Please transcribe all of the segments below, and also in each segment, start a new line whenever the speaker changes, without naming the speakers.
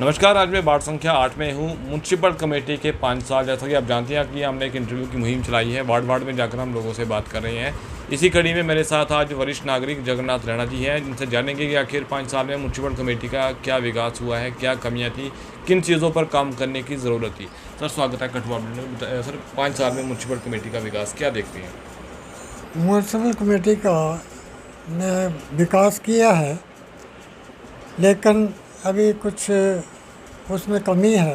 नमस्कार। आज मैं वार्ड संख्या 8 में हूँ। म्यूनसिपल कमेटी के 5 साल, जैसा कि आप जानते हैं कि हमने एक इंटरव्यू की मुहिम चलाई है। वार्ड वार्ड में जाकर हम लोगों से बात कर रहे हैं। इसी कड़ी में मेरे साथ आज वरिष्ठ नागरिक जगन्नाथ रैना जी हैं, जिनसे जानेंगे कि आखिर 5 साल में म्यूनसिपल कमेटी का क्या विकास हुआ है, क्या कमियाँ थी, किन चीज़ों पर काम करने की ज़रूरत थी। सर, स्वागत है कठुआ में। सर, 5 साल में म्यूनसिपल कमेटी का विकास क्या देखते हैं?
म्यूनसिपल कमेटी का ने विकास किया है, लेकिन अभी कुछ उसमें कमी है।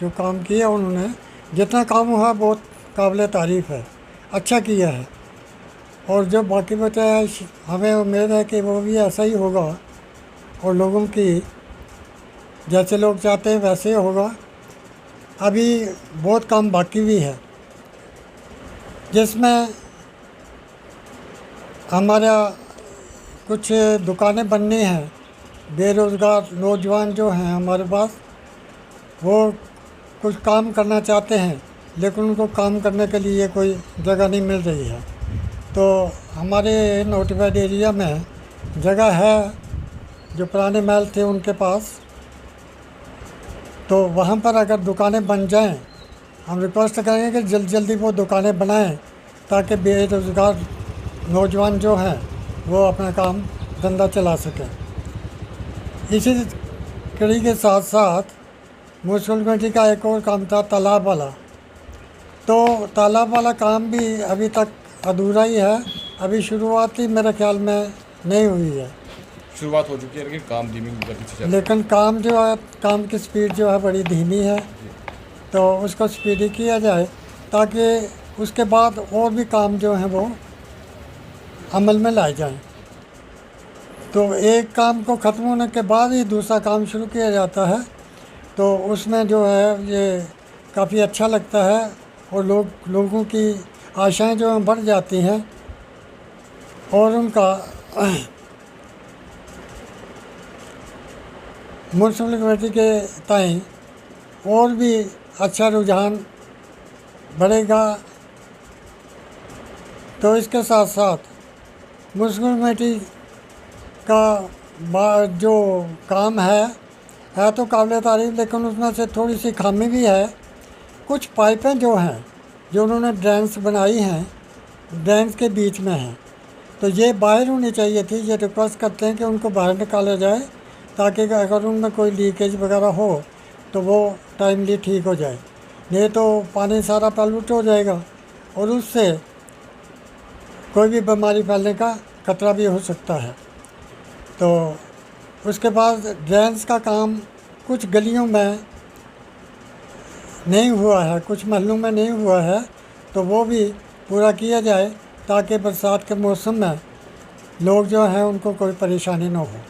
जो काम किया उन्होंने, जितना काम हुआ बहुत काबिल तारीफ़ है, अच्छा किया है। और जो बाकी बचा है, हमें उम्मीद है कि वो भी ऐसा ही होगा और लोगों की जैसे लोग चाहते हैं वैसे ही होगा। अभी बहुत काम बाकी भी है, जिसमें हमारा कुछ दुकानें बननी हैं। बेरोज़गार नौजवान जो हैं हमारे पास, वो कुछ काम करना चाहते हैं, लेकिन उनको काम करने के लिए कोई जगह नहीं मिल रही है। तो हमारे नोटिफाइड एरिया में जगह है, जो पुराने महल थे उनके पास, तो वहाँ पर अगर दुकानें बन जाएं, हम रिक्वेस्ट करेंगे कि जल्दी जल्दी वो दुकानें बनाएं, ताकि बेरोज़गार नौजवान जो हैं वो अपना काम धंधा चला सकें। इसी कड़ी के साथ साथ म्यूनसिपल कमेटी का एक और काम था, तालाब वाला। तो तालाब वाला काम भी अभी तक अधूरा ही है। अभी शुरुआत ही मेरे ख्याल में नहीं हुई है।
शुरुआत हो चुकी है, लेकिन काम धीमी गति से चल रहा है।
लेकिन काम जो है, काम की स्पीड जो है बड़ी धीमी है। तो उसको स्पीडी किया जाए, ताकि उसके बाद और भी काम जो हैं वो अमल में लाए जाएं। तो एक काम को ख़त्म होने के बाद ही दूसरा काम शुरू किया जाता है, तो उसमें जो है ये काफ़ी अच्छा लगता है और लोगों की आशाएं जो हैं बढ़ जाती हैं और उनका म्यूनसिपल कमेटी के ताईं और भी अच्छा रुझान बढ़ेगा। तो इसके साथ साथ म्यूनसिपल कमेटी का जो काम है तो काबिल तारीफ़, लेकिन उसमें से थोड़ी सी खामी भी है। कुछ पाइपें जो हैं, जो उन्होंने ड्रेन्स बनाई हैं, ड्रेन्स के बीच में हैं, तो ये बाहर होनी चाहिए थी। ये रिक्वेस्ट करते हैं कि उनको बाहर निकाला जाए, ताकि अगर उनमें कोई लीकेज वगैरह हो तो वो टाइमली ठीक हो जाए। नहीं तो पानी सारा पॉल्यूट हो जाएगा और उससे कोई भी बीमारी फैलने का खतरा भी हो सकता है। तो उसके बाद ड्रेन्स का काम कुछ गलियों में नहीं हुआ है, कुछ महलों में नहीं हुआ है, तो वो भी पूरा किया जाए, ताकि बरसात के मौसम में लोग जो हैं उनको कोई परेशानी ना हो।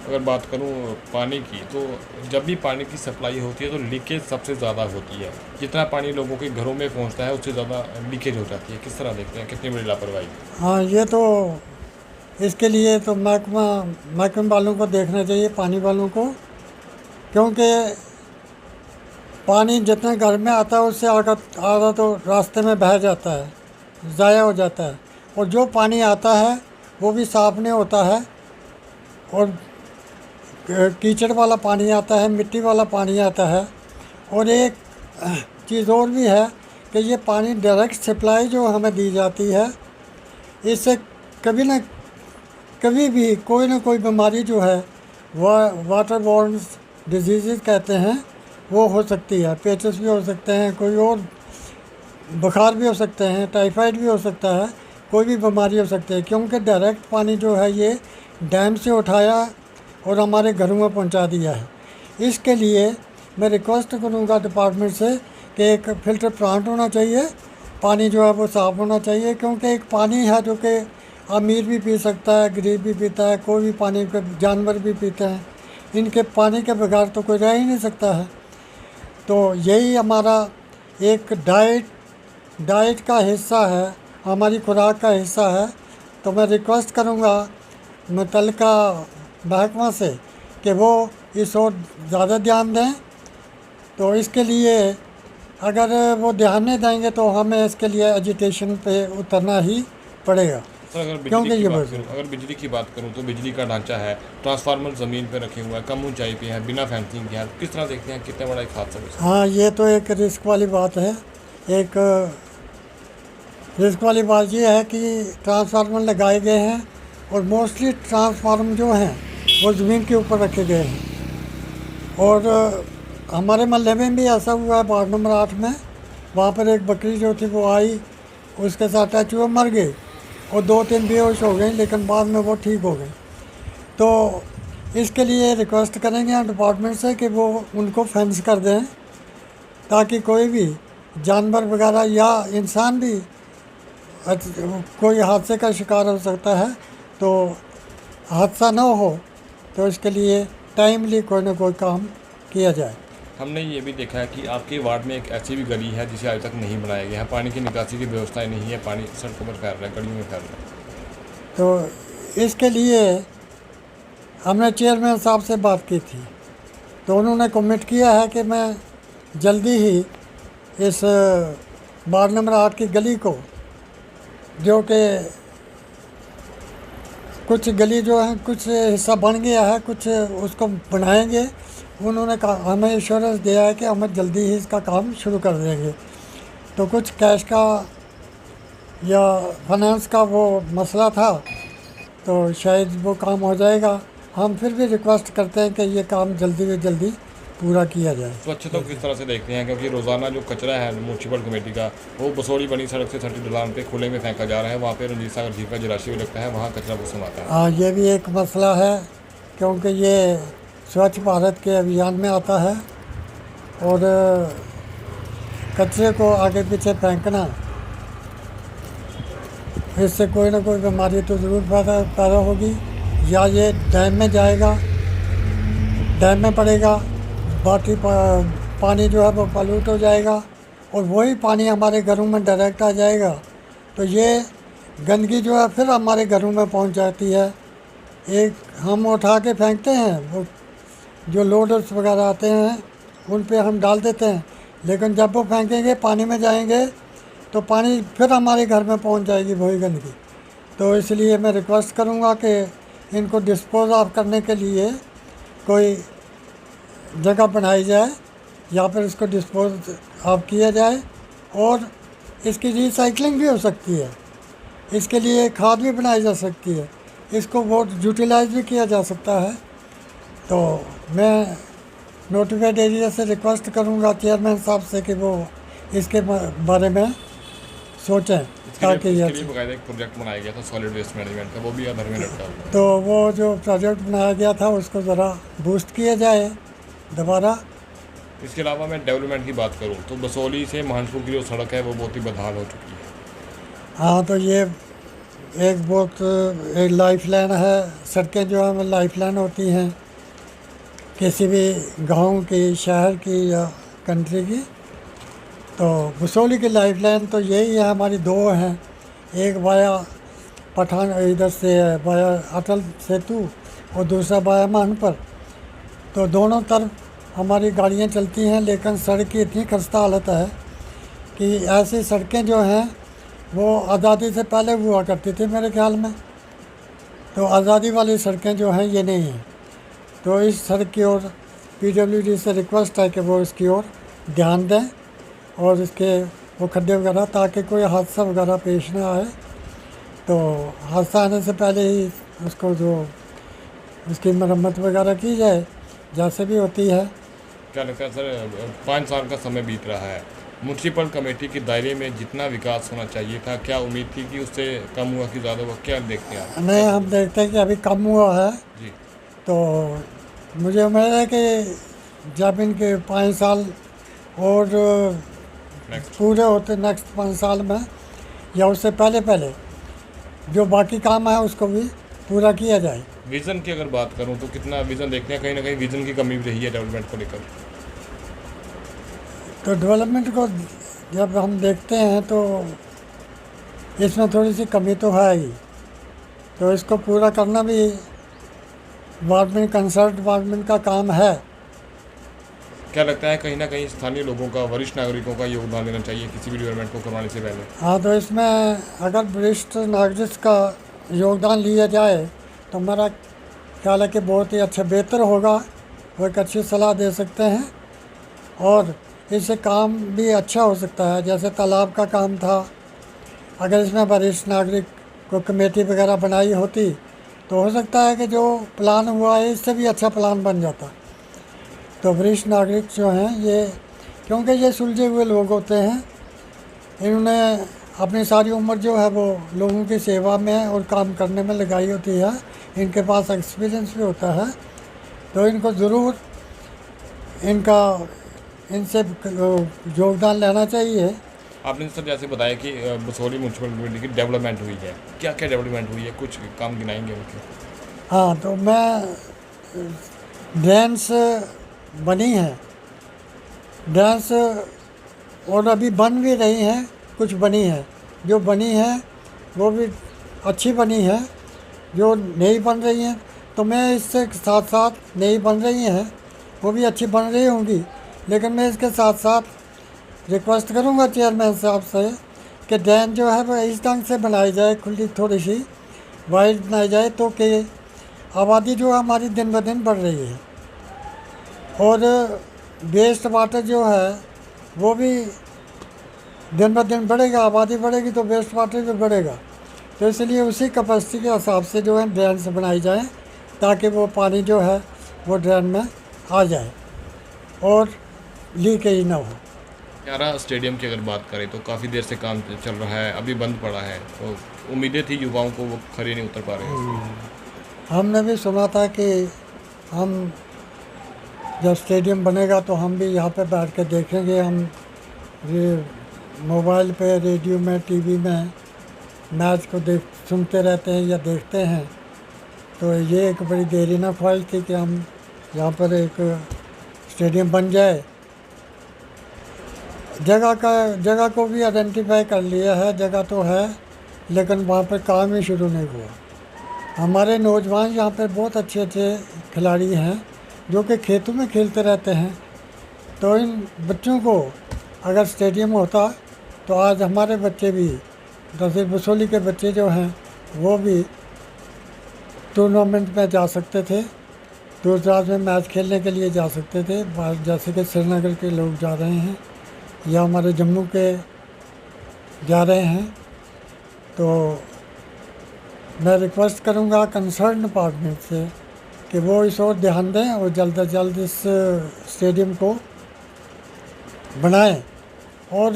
अगर बात करूं पानी की, तो जब भी पानी की सप्लाई होती है तो लीकेज सबसे ज़्यादा होती है। जितना पानी लोगों के घरों में पहुंचता है, उससे ज़्यादा लीकेज हो जाती है। किस तरह देखते हैं, कितनी बड़ी लापरवाही?
हाँ, ये तो इसके लिए तो महकमे वालों को देखना चाहिए, पानी वालों को, क्योंकि पानी जितने घर में आता है उससे आधा तो रास्ते में बह जाता है, ज़ाया हो जाता है। और जो पानी आता है वो भी साफ़ नहीं होता है, और कीचड़ वाला पानी आता है, मिट्टी वाला पानी आता है। और एक चीज़ और भी है कि ये पानी डायरेक्ट सप्लाई जो हमें दी जाती है, इससे कभी भी कोई ना कोई बीमारी जो है, वाटर बॉर्न डिजीज़ कहते हैं, वो हो सकती है। पेचिस भी हो सकते हैं, कोई और बुखार भी हो सकते हैं, टाइफाइड भी हो सकता है, कोई भी बीमारी हो सकती है, क्योंकि डायरेक्ट पानी जो है ये डैम से उठाया और हमारे घरों में पहुंचा दिया है। इसके लिए मैं रिक्वेस्ट करूंगा डिपार्टमेंट से कि एक फ़िल्टर प्लांट होना चाहिए, पानी जो है वो साफ़ होना चाहिए, क्योंकि एक पानी है जो कि अमीर भी पी सकता है, गरीब भी पीता है, कोई भी पानी के जानवर भी पीते हैं। इनके पानी के बगैर तो कोई रह ही नहीं सकता है। तो यही हमारा एक डाइट का हिस्सा है, हमारी खुराक का हिस्सा है। तो मैं रिक्वेस्ट करूँगा मुतल्लिका महकमा से कि वो इस ओर ज़्यादा ध्यान दें। तो इसके लिए अगर वो ध्यान नहीं देंगे तो हमें इसके लिए एजिटेशन पे उतरना ही पड़ेगा।
सर अगर
क्योंकि
बिजली की
ये
बात
बस
करूँ अगर बिजली की बात करूँ तो बिजली का ढांचा है, ट्रांसफार्मर ज़मीन पे रखे हुए हैं, कम ऊंचाई पे है, बिना फेंसिंग के है, किस तरह देखते हैं कितना बड़ा एक हादसा है?
हाँ, ये तो एक रिस्क वाली बात है। एक रिस्क वाली बात ये है कि ट्रांसफार्मर लगाए गए हैं और मोस्टली ट्रांसफार्मर जो हैं वो ज़मीन के ऊपर रखे गए हैं। और हमारे मोहल्ले में भी ऐसा हुआ है, वार्ड नंबर 8 में। वहाँ पर एक बकरी जो थी वो आई, उसके साथ टच हुआ, मर गई और 2-3 बेहोश हो गई, लेकिन बाद में वो ठीक हो गई। तो इसके लिए रिक्वेस्ट करेंगे डिपार्टमेंट से कि वो उनको फेंस कर दें, ताकि कोई भी जानवर वगैरह या इंसान भी कोई हादसे का शिकार हो सकता है, तो हादसा ना हो। तो इसके लिए टाइमली कोई ना कोई काम किया जाए।
हमने ये भी देखा है कि आपके वार्ड में एक ऐसी भी गली है जिसे आज तक नहीं बनाया गया है, पानी की निकासी की व्यवस्थाएं नहीं है, पानी सड़कों पर फैल रहा है, गलियों में फैल रहा है।
तो इसके लिए हमने चेयरमैन साहब से बात की थी, तो उन्होंने कमिट किया है कि मैं जल्दी ही इस वार्ड नंबर 8 की गली को, जो कि कुछ गली जो है कुछ हिस्सा बन गया है, कुछ उसको बनाएंगे। उन्होंने कहा, हमें इंश्योरेंस दिया है कि हम जल्दी ही इसका काम शुरू कर देंगे। तो कुछ कैश का या फाइनेंस का वो मसला था, तो शायद वो काम हो जाएगा। हम फिर भी रिक्वेस्ट करते हैं कि ये काम जल्दी से जल्दी पूरा किया जाए।
स्वच्छता को किस तरह से देखते हैं, क्योंकि रोज़ाना जो कचरा है म्यूनसिपल कमेटी का वो बसोड़ी बनी सड़क से 30 ढलान पे खुले में फेंका जा रहा है, वहाँ पे रंजीत सागर झील का जलाशय भी लगता है, वहाँ कचरा बहुत समाता है।
हाँ, ये भी एक मसला है, क्योंकि ये स्वच्छ भारत के अभियान में आता है और कचरे को आगे पीछे फेंकना, इससे कोई ना कोई बीमारी तो ज़रूर पैदा होगी। या ये डैम में जाएगा, डैम में पड़ेगा, बाकी पानी जो है वो पॉल्यूट हो जाएगा और वही पानी हमारे घरों में डायरेक्ट आ जाएगा। तो ये गंदगी जो है फिर हमारे घरों में पहुंच जाती है। एक हम उठा के फेंकते हैं, वो जो लोडर्स वगैरह आते हैं उन पे हम डाल देते हैं, लेकिन जब वो फेंकेंगे पानी में जाएंगे तो पानी फिर हमारे घर में पहुंच जाएगी वही गंदगी। तो इसलिए मैं रिक्वेस्ट करूंगा कि इनको डिस्पोज ऑफ करने के लिए कोई जगह बनाई जाए या फिर इसको डिस्पोज ऑफ किया जाए, और इसकी रिसाइकलिंग भी हो सकती है, इसके लिए खाद भी बनाई जा सकती है, इसको बहुत यूटिलाइज भी किया जा सकता है। तो मैं नोटिफाइड एरिया से रिक्वेस्ट करूंगा चेयरमैन साहब से कि वो इसके बारे में सोचें, ताकि
इसके लिए बकायदा एक प्रोजेक्ट बनाया गया था सॉलिड वेस्ट मैनेजमेंट का, वो भी अधर में लटका हुआ है।
तो वो जो प्रोजेक्ट बनाया गया था उसको ज़रा बूस्ट किया जाए दोबारा।
इसके अलावा मैं डेवलपमेंट की बात करूँ तो बसोली से महानपुर की जो सड़क है वो बहुत ही बदहाल हो चुकी है।
हाँ, तो ये एक बहुत एक लाइफ लाइन है। सड़कें जो है वो लाइफ लाइन होती हैं किसी भी गांव की, शहर की या कंट्री की। तो बसोली की लाइफ लाइन तो यही है, हमारी दो हैं, एक वाया पठान इधर से है वाया अटल सेतु और दूसरा वाया महानपुर। तो दोनों तरफ हमारी गाड़ियाँ चलती हैं, लेकिन सड़क की इतनी खस्ता हालत है कि ऐसी सड़कें जो हैं वो आज़ादी से पहले हुआ करती थी मेरे ख्याल में। तो आज़ादी वाली सड़कें जो हैं ये नहीं हैं। तो इस सड़क की ओर PWD से रिक्वेस्ट है कि वो इसकी ओर ध्यान दें और इसके वो खड्डे वगैरह, ताकि कोई हादसा वगैरह पेश ना आए। तो हादसा आने से पहले ही उसको जो उसकी मरम्मत वगैरह की जाए, जैसे भी होती है।
क्या लगता है सर, 5 साल का समय बीत रहा है, म्यूनसिपल कमेटी के दायरे में जितना विकास होना चाहिए था, क्या उम्मीद थी कि उससे कम हुआ कि ज़्यादा हुआ, क्या देखते हैं आप?
नहीं, हम देखते हैं कि अभी कम हुआ है।
जी।
तो मुझे उम्मीद है कि जब इनके 5 साल और पूरे होते नेक्स्ट 5 साल में या उससे पहले पहले जो बाकी काम है उसको भी पूरा किया जाए।
विज़न की अगर बात करूं तो कितना विज़न देखते हैं, कहीं ना कहीं विज़न की कमी भी रही है डेवलपमेंट को लेकर।
तो डेवलपमेंट को जब हम देखते हैं तो इसमें थोड़ी सी कमी तो है ही। तो इसको पूरा करना भी वार्डमेंट कंसर्ट वार्डमेंट का काम है।
क्या लगता है कहीं ना कहीं स्थानीय लोगों का, वरिष्ठ नागरिकों का योगदान लेना चाहिए किसी भी डेवलपमेंट को करवाने से पहले?
हाँ, तो इसमें अगर वरिष्ठ नागरिक का योगदान लिया जाए तो मेरा ख्याल है कि बहुत ही अच्छा बेहतर होगा। वो एक अच्छी सलाह दे सकते हैं और इससे काम भी अच्छा हो सकता है। जैसे तालाब का काम था, अगर इसमें वरिष्ठ नागरिक को कमेटी वगैरह बनाई होती तो हो सकता है कि जो प्लान हुआ है इससे भी अच्छा प्लान बन जाता। तो वरिष्ठ नागरिक जो हैं ये, क्योंकि ये सुलझे हुए लोग होते हैं, इन्होंने अपनी सारी उम्र जो है वो लोगों की सेवा में और काम करने में लगाई होती है, इनके पास एक्सपीरियंस भी होता है, तो इनको ज़रूर इनसे योगदान लेना चाहिए।
आपने सर जैसे बताया कि बसोली म्यूनसिपल कमेटी की डेवलपमेंट हुई है, क्या क्या डेवलपमेंट हुई है, कुछ काम गिनाएंगे उनके?
हाँ, तो मैं ड्रेन्स बनी हैं, ड्रेन्स और अभी बन भी रही हैं, कुछ बनी है। जो बनी है वो भी अच्छी बनी है, जो नई बन रही हैं तो मैं इससे साथ साथ नई बन रही हैं वो भी अच्छी बन रही होंगी, लेकिन मैं इसके साथ साथ रिक्वेस्ट करूंगा चेयरमैन साहब से कि ड्रेन जो है वो इस ढंग से बनाई जाए, खुली थोड़ी सी वाइड बनाई जाए, तो कि आबादी जो है हमारी दिन ब दिन बढ़ रही है और वेस्ट वाटर जो है वो भी दिन ब दिन बढ़ेगा। आबादी बढ़ेगी तो वेस्ट वाटर भी बढ़ेगा, तो इसलिए उसी कैपेसिटी के हिसाब से जो है ड्रेन से बनाई जाए ताकि वो पानी जो है वो ड्रेन में आ जाए और लीकेज ना हो।
यारा स्टेडियम की अगर बात करें तो काफ़ी देर से काम चल रहा है, अभी बंद पड़ा है, तो उम्मीदें थी युवाओं को, वो खड़े नहीं उतर पा रहे हैं।
हमने भी सुना था कि हम जब स्टेडियम बनेगा तो हम भी यहाँ पे बैठ के देखेंगे। हम मोबाइल पे, रेडियो में, टीवी में मैच को सुनते रहते हैं या देखते हैं, तो ये एक बड़ी देरीना ख्वाहिश थी कि हम यहाँ पर एक स्टेडियम बन जाए। जगह को भी आइडेंटिफाई कर लिया है, जगह तो है लेकिन वहाँ पर काम ही शुरू नहीं हुआ। हमारे नौजवान यहाँ पर बहुत अच्छे अच्छे खिलाड़ी हैं जो कि खेतों में खेलते रहते हैं, तो इन बच्चों को अगर स्टेडियम होता तो आज हमारे बच्चे भी, जैसे बसोली के बच्चे जो हैं वो भी टूर्नामेंट में जा सकते थे, दूर दराज में मैच खेलने के लिए जा सकते थे, जैसे कि श्रीनगर के लोग जा रहे हैं या हमारे जम्मू के जा रहे हैं। तो मैं रिक्वेस्ट करूंगा कंसर्न डिपार्टमेंट से कि वो इस ओर ध्यान दें और जल्द से जल्द इस स्टेडियम को बनाएं और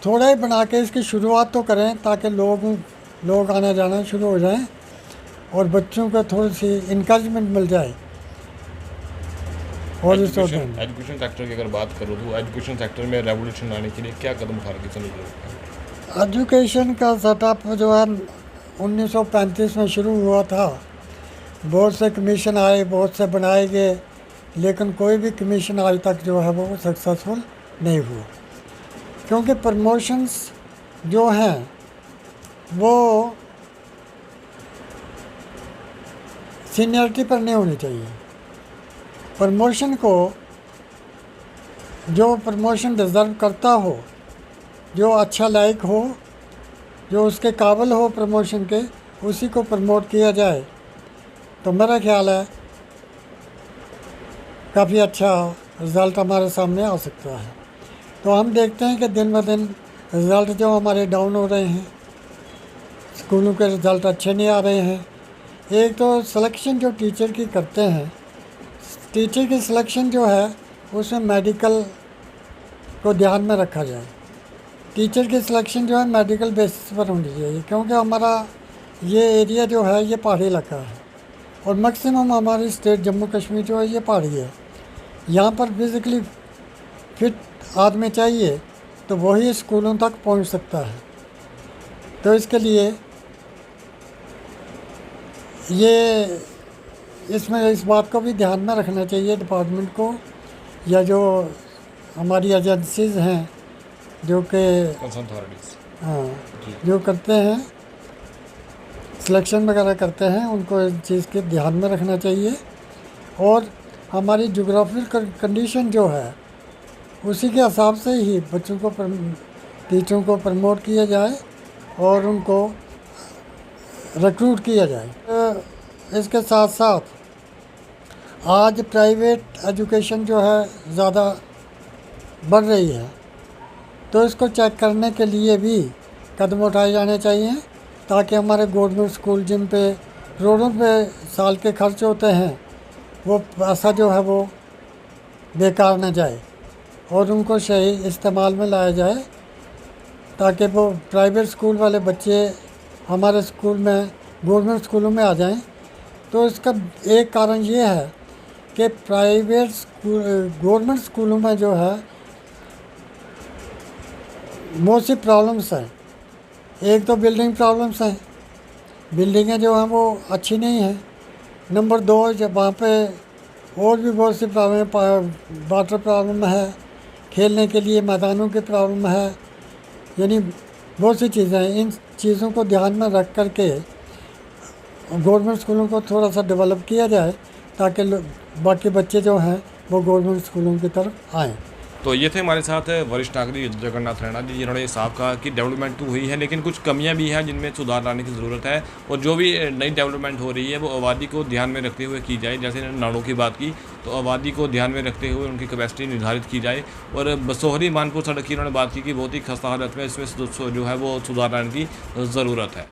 थोड़ा ही बना के इसकी शुरुआत तो करें ताकि लोग आना जाना शुरू हो जाएं और बच्चों को थोड़ी सी इंकरेजमेंट मिल जाए। और
एजुकेशन सेक्टर की अगर बात करूँ तो एजुकेशन सेक्टर में रेवोल्यूशन लाने के लिए क्या कदम उठा के चलने चाहिए?
एजुकेशन का सेटअप जो है 1935 में शुरू हुआ था। बहुत से कमीशन आए, बहुत से बनाए गए, लेकिन कोई भी कमीशन आज तक जो है वो सक्सेसफुल नहीं हुआ, क्योंकि प्रमोशंस जो हैं वो सीनियरिटी पर नहीं होनी चाहिए। प्रमोशन को जो प्रमोशन डिज़र्व करता हो, जो अच्छा लायक हो, जो उसके काबिल हो प्रमोशन के, उसी को प्रमोट किया जाए तो मेरा ख्याल है काफ़ी अच्छा रिज़ल्ट हमारे सामने आ सकता है। तो हम देखते हैं कि दिन ब दिन रिज़ल्ट जो हमारे डाउन हो रहे हैं, स्कूलों के रिज़ल्ट अच्छे नहीं आ रहे हैं। एक तो सिलेक्शन जो टीचर की करते हैं, टीचर की सिलेक्शन जो है उसमें मेडिकल को ध्यान में रखा जाए। टीचर की सिलेक्शन जो है मेडिकल बेसिस पर होनी चाहिए, क्योंकि हमारा ये एरिया जो है ये पहाड़ी इलाका है और मैक्सिमम हमारी स्टेट जम्मू कश्मीर जो है ये पहाड़ी है। यहाँ पर फिज़िकली फिट आदमी चाहिए तो वही स्कूलों तक पहुँच सकता है। तो इसके लिए ये इसमें इस बात को भी ध्यान में रखना चाहिए डिपार्टमेंट को, या जो हमारी एजेंसीज़ हैं जो कि हाँ जो करते हैं सिलेक्शन वगैरह करते हैं, उनको इस चीज़ के ध्यान में रखना चाहिए। और हमारी जोग्राफिकल कंडीशन जो है उसी के हिसाब से ही बच्चों को टीचरों को प्रमोट किया जाए और उनको रिक्रूट किया जाए। इसके साथ साथ आज प्राइवेट एजुकेशन जो है ज़्यादा बढ़ रही है, तो इसको चेक करने के लिए भी कदम उठाए जाने चाहिए ताकि हमारे गवर्नमेंट स्कूल जिन पे करोड़ों रुपए साल के खर्च होते हैं वो पैसा जो है वो बेकार न जाए और उनको सही इस्तेमाल में लाया जाए ताकि वो प्राइवेट स्कूल वाले बच्चे हमारे स्कूल में गवर्नमेंट स्कूलों में आ जाएं। तो इसका एक कारण ये है कि प्राइवेट स्कूल गवर्नमेंट स्कूलों में जो है बहुत सी प्रॉब्लम्स हैं। एक तो बिल्डिंग प्रॉब्लम्स हैं, बिल्डिंगें जो हैं वो अच्छी नहीं हैं। नंबर 2, जब वहाँ पे और भी बहुत सी प्रॉब्लम, वाटर प्रॉब्लम है, खेलने के लिए मैदानों की प्रॉब्लम है, यानी बहुत सी चीज़ें हैं। इन चीज़ों को ध्यान में रख कर के गवर्नमेंट स्कूलों को थोड़ा सा डेवलप किया जाए ताकि बाकी बच्चे जो हैं वो गवर्नमेंट स्कूलों की तरफ आएँ।
तो ये थे हमारे साथ वरिष्ठ नागरिक जगन्नाथ रैना जी, जिन्होंने साफ कहा कि डेवलपमेंट तो हुई है लेकिन कुछ कमियां भी हैं जिनमें सुधार लाने की ज़रूरत है और जो भी नई डेवलपमेंट हो रही है वो आबादी को ध्यान में रखते हुए की जाए। जैसे इन्होंने नालों की बात की तो आबादी को ध्यान में रखते हुए उनकी कैपेसिटी निर्धारित की जाए। और बसोहरी मानपुर सड़क की उन्होंने बात की कि बहुत ही खस्ता हालत में इसमें जो है वो सुधार लाने की ज़रूरत है।